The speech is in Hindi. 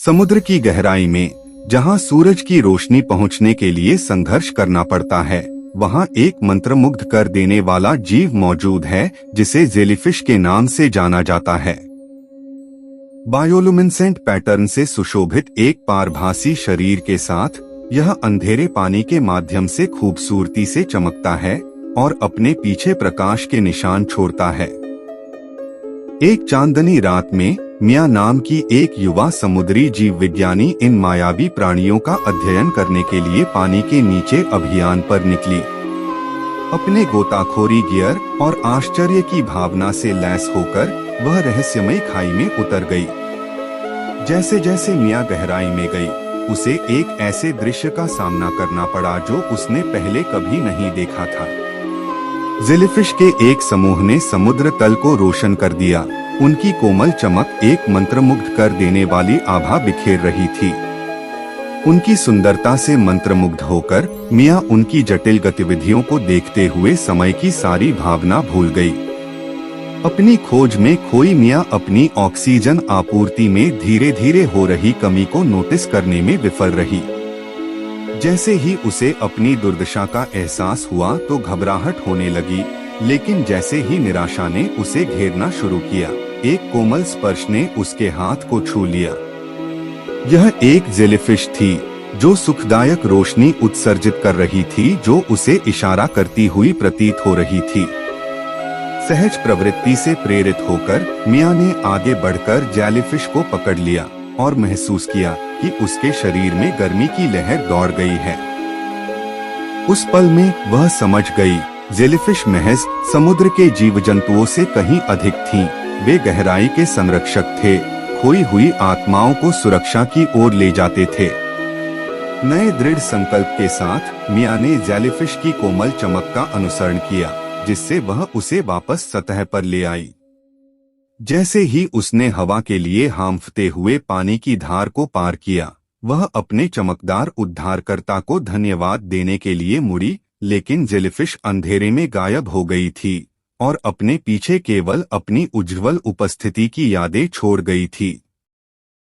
समुद्र की गहराई में जहां सूरज की रोशनी पहुंचने के लिए संघर्ष करना पड़ता है, वहां एक मंत्रमुग्ध कर देने वाला जीव मौजूद है जिसे जेलीफिश के नाम से जाना जाता है। बायोलुमिनेसेंट पैटर्न से सुशोभित एक पारभासी शरीर के साथ यह अंधेरे पानी के माध्यम से खूबसूरती से चमकता है और अपने पीछे प्रकाश के निशान छोड़ता है। एक चांदनी रात में मिया नाम की एक युवा समुद्री जीव विज्ञानी इन मायावी प्राणियों का अध्ययन करने के लिए पानी के नीचे अभियान पर निकली। अपने गोताखोरी गियर और आश्चर्य की भावना से लैस होकर वह रहस्यमय खाई में उतर गई। जैसे जैसे मिया गहराई में गई, उसे एक ऐसे दृश्य का सामना करना पड़ा जो उसने पहले कभी नहीं देखा था। जेलीफिश के एक समूह ने समुद्र तल को रोशन कर दिया। उनकी कोमल चमक एक मंत्रमुग्ध कर देने वाली आभा बिखेर रही थी। उनकी सुंदरता से मंत्रमुग्ध होकर मिया उनकी जटिल गतिविधियों को देखते हुए समय की सारी भावना भूल गई। अपनी खोज में खोई मिया अपनी ऑक्सीजन आपूर्ति में धीरे धीरे हो रही कमी को नोटिस करने में विफल रही। जैसे ही उसे अपनी दुर्दशा का एहसास हुआ तो घबराहट होने लगी, लेकिन जैसे ही निराशा ने उसे घेरना शुरू किया, एक कोमल स्पर्श ने उसके हाथ को छू लिया। यह एक जेलीफिश थी जो सुखदायक रोशनी उत्सर्जित कर रही थी, जो उसे इशारा करती हुई प्रतीत हो रही थी। सहज प्रवृत्ति से प्रेरित होकर मिया ने आगे बढ़कर जेलीफिश को पकड़ लिया और महसूस किया कि उसके शरीर में गर्मी की लहर दौड़ गई है। उस पल में वह समझ गई, जेलीफिश महज समुद्र के जीव जंतुओं से कहीं अधिक थीं। वे गहराई के संरक्षक थे, खोई हुई आत्माओं को सुरक्षा की ओर ले जाते थे। नए दृढ़ संकल्प के साथ मिया ने जेलीफिश की कोमल चमक का अनुसरण किया, जिससे वह उसे वापस सतह पर ले आई। जैसे ही उसने हवा के लिए हांफते हुए पानी की धार को पार किया, वह अपने चमकदार उद्धारकर्ता को धन्यवाद देने के लिए मुड़ी, लेकिन जेलीफिश अंधेरे में गायब हो गई थी और अपने पीछे केवल अपनी उज्ज्वल उपस्थिति की यादें छोड़ गई थी।